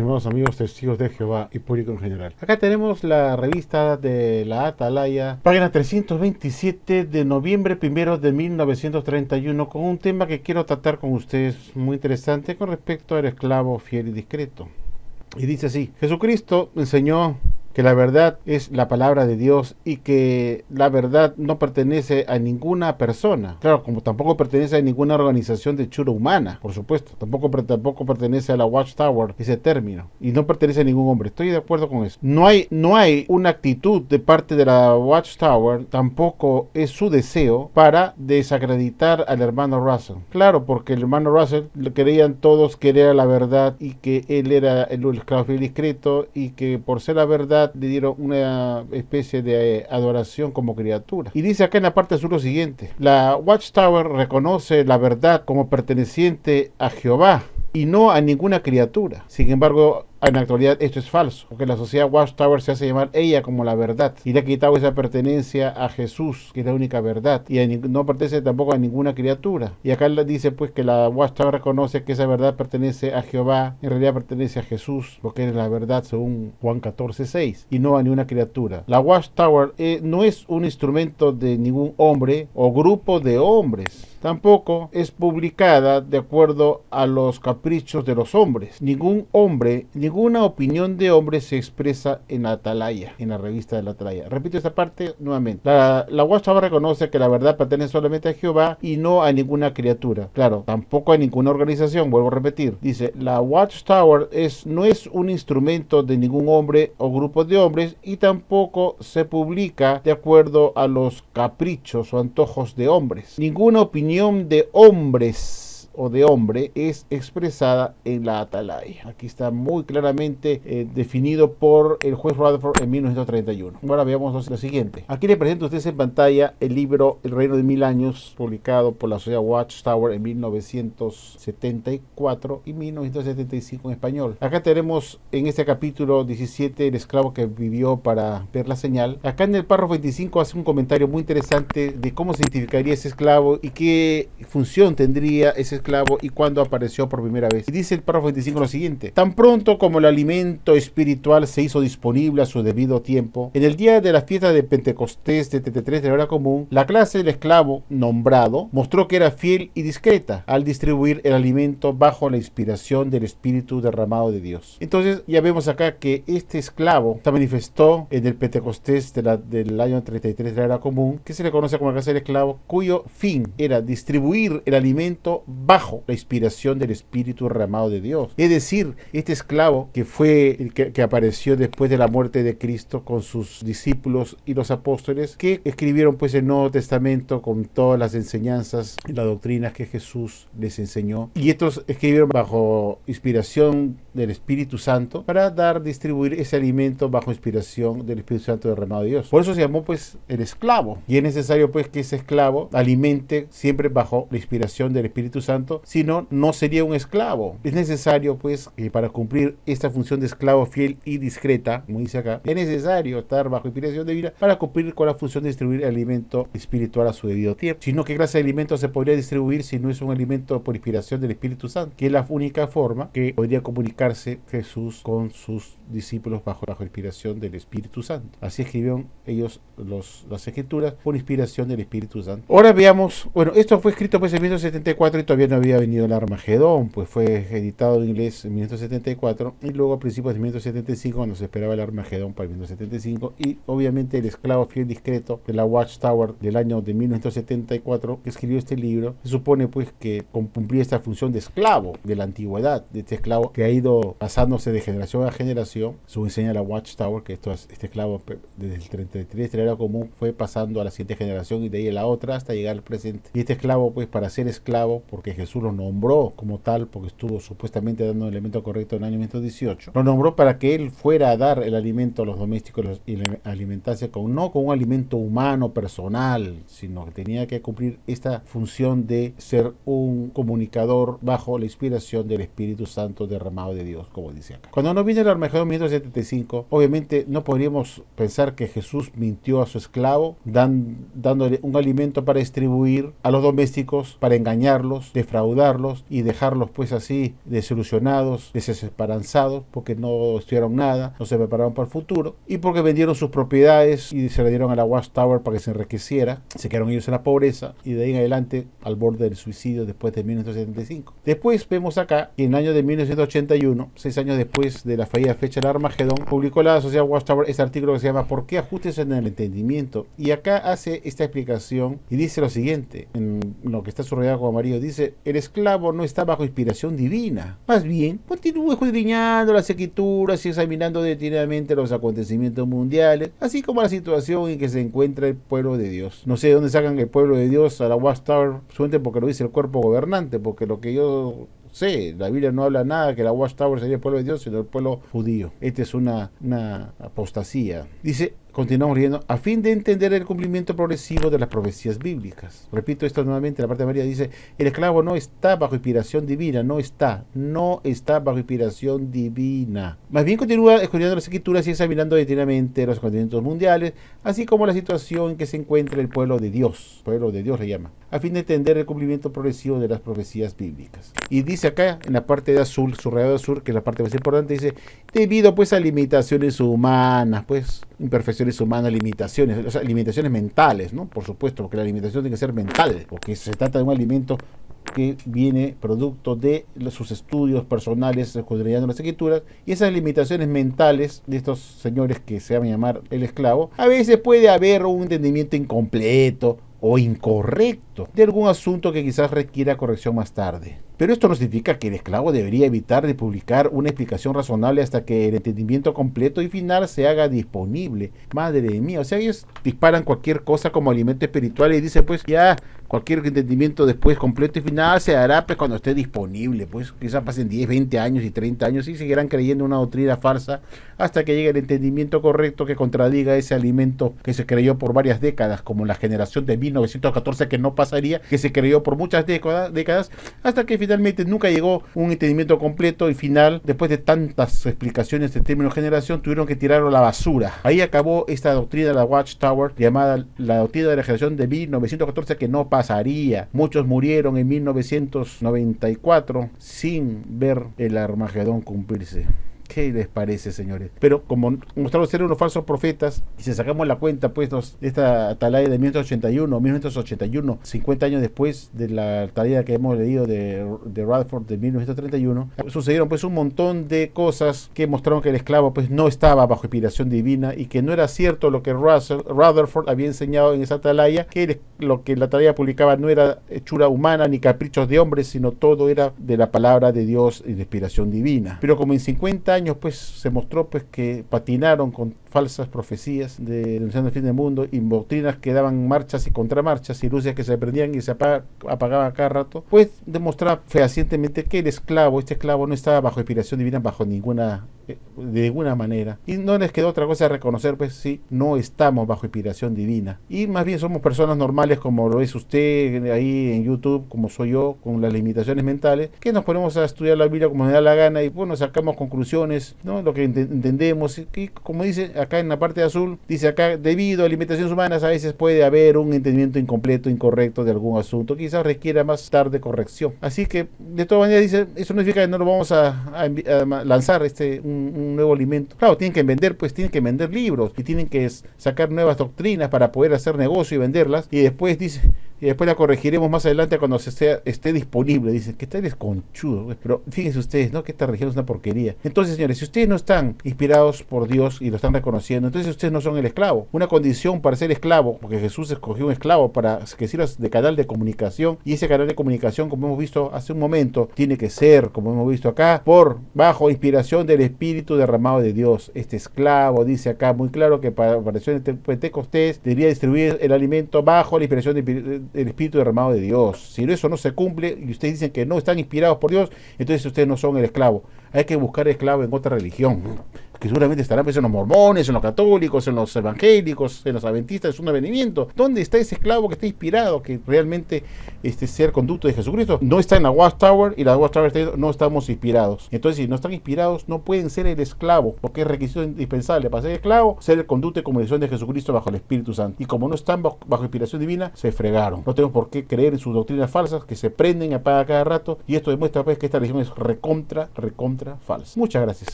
estimados amigos testigos de Jehová y público en general. Acá tenemos la revista de la Atalaya, página 327 de noviembre 1 de 1931, con un tema que quiero tratar con ustedes muy interesante con respecto al esclavo fiel y discreto. Y dice así: Jesucristo enseñó que la verdad es la palabra de Dios y que la verdad no pertenece a ninguna persona. Claro, como tampoco pertenece a ninguna organización de hechura humana, por supuesto. Tampoco pertenece a la Watchtower, ese término. Y no pertenece a ningún hombre. Estoy de acuerdo con eso. No hay una actitud de parte de la Watchtower, tampoco es su deseo, para desacreditar al hermano Russell. Claro, porque el hermano Russell creían todos que era la verdad y que él era el esclavo fiel discreto y que por ser la verdad le dieron una especie de adoración como criatura. Y dice acá en la parte azul lo siguiente: la Watchtower reconoce la verdad como perteneciente a Jehová y no a ninguna criatura. Sin embargo, en la actualidad esto es falso, porque la sociedad Watchtower se hace llamar ella como la verdad y le ha quitado esa pertenencia a Jesús, que es la única verdad, y no pertenece tampoco a ninguna criatura. Y acá dice pues que la Watchtower reconoce que esa verdad pertenece a Jehová, en realidad pertenece a Jesús, porque es la verdad según Juan 14:6, y no a ninguna criatura. La Watchtower no es un instrumento de ningún hombre o grupo de hombres. Tampoco es publicada de acuerdo a los caprichos de los hombres. Ningún hombre, ninguna opinión de hombre se expresa en la Atalaya, en la revista de la Atalaya. Repito esta parte nuevamente. La Watchtower reconoce que la verdad pertenece solamente a Jehová y no a ninguna criatura. Claro, tampoco a ninguna organización, vuelvo a repetir. Dice, la Watchtower no es un instrumento de ningún hombre o grupo de hombres y tampoco se publica de acuerdo a los caprichos o antojos de hombres. Ninguna opinión de hombres o de hombre es expresada en la Atalaya. Aquí está muy claramente definido por el juez Rutherford en 1931. Ahora veamos lo siguiente. Aquí le presento a ustedes en pantalla el libro El Reino de Mil Años, publicado por la sociedad Watchtower en 1974 y 1975 en español. Acá tenemos en este capítulo 17 el esclavo que vivió para ver la señal. Acá en el párrafo 25 hace un comentario muy interesante de cómo se identificaría ese esclavo y qué función tendría ese esclavo y cuándo apareció por primera vez. Y dice el párrafo 25 lo siguiente: tan pronto como el alimento espiritual se hizo disponible a su debido tiempo, en el día de la fiesta de Pentecostés de 33 de la hora común, la clase del esclavo nombrado mostró que era fiel y discreta al distribuir el alimento bajo la inspiración del Espíritu derramado de Dios. Entonces ya vemos acá que este esclavo se manifestó en el Pentecostés del año 33 de la hora común, que se le conoce como la clase del esclavo, cuyo fin era distribuir el alimento bajo la inspiración del Espíritu derramado de Dios. Es decir, este esclavo que fue el que apareció después de la muerte de Cristo con sus discípulos y los apóstoles, que escribieron pues el Nuevo Testamento con todas las enseñanzas y las doctrinas que Jesús les enseñó, y estos escribieron bajo inspiración del Espíritu Santo para distribuir ese alimento bajo inspiración del Espíritu Santo derramado de Dios. Por eso se llamó pues el esclavo, y es necesario pues que ese esclavo alimente siempre bajo la inspiración del Espíritu Santo, si no, no sería un esclavo. Es necesario pues que para cumplir esta función de esclavo fiel y discreta, como dice acá, es necesario estar bajo inspiración divina para cumplir con la función de distribuir el alimento espiritual a su debido tiempo. Si no, ¿qué clase de alimento se podría distribuir si no es un alimento por inspiración del Espíritu Santo? Que es la única forma que podría comunicarse Jesús con sus discípulos bajo inspiración del Espíritu Santo. Así escribieron ellos las escrituras por inspiración del Espíritu Santo. Ahora veamos, bueno, esto fue escrito pues en 1974 y todavía no había venido el Armagedón, pues fue editado en inglés en 1974 y luego a principios de 1975 cuando se esperaba el Armagedón para 1975, y obviamente el esclavo fiel discreto de la Watchtower del año de 1974 que escribió este libro, se supone pues que cumplía esta función de esclavo de la antigüedad, de este esclavo que ha ido pasándose de generación a generación. Según enseña la Watchtower, que este esclavo desde el 33 de la era común fue pasando a la siguiente generación y de ahí a la otra hasta llegar al presente. Y este esclavo pues para ser esclavo, porque Jesús lo nombró como tal, porque estuvo supuestamente dando el alimento correcto en el año 1918, lo nombró para que él fuera a dar el alimento a los domésticos y alimentarse no con un alimento humano personal, sino que tenía que cumplir esta función de ser un comunicador bajo la inspiración del Espíritu Santo derramado de de Dios, como dice acá. Cuando nos viene el Armagedón 1975, obviamente no podríamos pensar que Jesús mintió a su esclavo, dándole un alimento para distribuir a los domésticos, para engañarlos, defraudarlos y dejarlos pues así desilusionados, desesperanzados, porque no estudiaron nada, no se prepararon para el futuro, y porque vendieron sus propiedades y se le dieron a la Watchtower para que se enriqueciera, se quedaron ellos en la pobreza y de ahí en adelante al borde del suicidio después de 1975. Después vemos acá que en el año de 1981, 6 años después de la fallida fecha del Armagedón, publicó la sociedad Watchtower este artículo que se llama ¿Por qué ajustes en el entendimiento? Y acá hace esta explicación y dice lo siguiente, en lo que está subrayado con amarillo, dice: el esclavo no está bajo inspiración divina, más bien continúa escudriñando las escrituras y examinando detenidamente los acontecimientos mundiales, así como la situación en que se encuentra el pueblo de Dios. No sé de dónde sacan el pueblo de Dios a la Watchtower, suente porque lo dice el cuerpo gobernante, porque lo que yo sé, la Biblia no habla nada que la Watchtower sería el pueblo de Dios, sino el pueblo judío. Esta es una apostasía. Dice, continuamos leyendo, a fin de entender el cumplimiento progresivo de las profecías bíblicas. Repito esto nuevamente, la parte de María dice, el esclavo no está bajo inspiración divina, no está bajo inspiración divina. Más bien continúa escudriñando las escrituras y examinando detenidamente los acontecimientos mundiales, así como la situación en que se encuentra el pueblo de Dios le llama, a fin de entender el cumplimiento progresivo de las profecías bíblicas. Y dice acá, en la parte de azul, subrayado de azul, que es la parte más importante, dice, debido pues a limitaciones humanas, pues, imperfecciones humanas, limitaciones, o sea, limitaciones mentales, ¿no? Por supuesto, porque la limitación tiene que ser mental, porque se trata de un alimento que viene producto de sus estudios personales, escudriñando las escrituras, y esas limitaciones mentales de estos señores que se llaman llamar el esclavo, a veces puede haber un entendimiento incompleto o incorrecto de algún asunto que quizás requiera corrección más tarde. Pero esto no significa que el esclavo debería evitar de publicar una explicación razonable hasta que el entendimiento completo y final se haga disponible. Madre mía, o sea, ellos disparan cualquier cosa como alimento espiritual y dicen, pues ya, cualquier entendimiento después completo y final se hará pues cuando esté disponible. Pues quizás pasen 10, 20 años y 30 años y seguirán creyendo una doctrina falsa hasta que llegue el entendimiento correcto que contradiga ese alimento que se creyó por varias décadas, como la generación de 1914 que no pasaría, que se creyó por muchas décadas, hasta que finalmente nunca llegó un entendimiento completo y final. Después de tantas explicaciones de término generación, tuvieron que tirarlo a la basura. Ahí acabó esta doctrina de la Watchtower, llamada la doctrina de la generación de 1914, que no pasaría. Muchos murieron en 1994 sin ver el Armagedón cumplirse. ¿Qué les parece, señores? Pero como mostraron ser unos falsos profetas, y si sacamos la cuenta, pues, de esta atalaya de 1981, 50 años después de la atalaya que hemos leído de Rutherford de 1931, sucedieron pues un montón de cosas que mostraron que el esclavo pues no estaba bajo inspiración divina y que no era cierto lo que Rutherford había enseñado en esa atalaya, que lo que la atalaya publicaba no era hechura humana ni caprichos de hombres, sino todo era de la palabra de Dios y de inspiración divina. Pero como en 50 años pues se mostró pues que patinaron con falsas profecías de anunciando el fin del mundo y doctrinas que daban marchas y contramarchas y luces que se prendían y se apagaban cada rato, pues demostraba fehacientemente que este esclavo no estaba bajo inspiración divina de ninguna manera, y no les quedó otra cosa de reconocer pues sí, no estamos bajo inspiración divina y más bien somos personas normales como lo es usted ahí en YouTube, como soy yo, con las limitaciones mentales, que nos ponemos a estudiar la Biblia como nos da la gana y bueno, sacamos conclusiones, ¿no? Lo que entendemos y como dice acá en la parte de azul, dice acá, debido a limitaciones humanas a veces puede haber un entendimiento incompleto, incorrecto de algún asunto, quizás requiera más tarde corrección. Así que de todas maneras dice, eso no significa que no lo vamos a lanzar un nuevo alimento. Claro, tienen que vender, pues tienen que vender libros y tienen que sacar nuevas doctrinas para poder hacer negocio y venderlas, y después dice, y después la corregiremos más adelante cuando esté disponible. Dicen que está desconchudo, pero fíjense ustedes, ¿no? Que esta religión es una porquería. Entonces, señores, si ustedes no están inspirados por Dios y lo están reconociendo, entonces ustedes no son el esclavo. Una condición para ser esclavo, porque Jesús escogió un esclavo para que sirva de canal de comunicación, y ese canal de comunicación, como hemos visto hace un momento, tiene que ser, como hemos visto acá, bajo inspiración del Espíritu derramado de Dios. Este esclavo, dice acá muy claro, que para aparecer en Pentecostés debería distribuir el alimento bajo la inspiración el Espíritu derramado de Dios. Si eso no se cumple y ustedes dicen que no están inspirados por Dios, entonces ustedes no son el esclavo. Hay que buscar esclavo en otra religión. que seguramente estarán pues, en los mormones, en los católicos, en los evangélicos, en los adventistas de segundo venimiento. ¿Dónde está ese esclavo que está inspirado, que realmente sea el conducto de Jesucristo? No está en la Watchtower, y la Watchtower está diciendo, no estamos inspirados. Entonces, si no están inspirados, no pueden ser el esclavo, porque es requisito indispensable para ser esclavo, ser el conducto y conversión de Jesucristo bajo el Espíritu Santo. Y como no están bajo inspiración divina, se fregaron. No tenemos por qué creer en sus doctrinas falsas, que se prenden y apagan cada rato, y esto demuestra pues que esta religión es recontra falsa. Muchas gracias.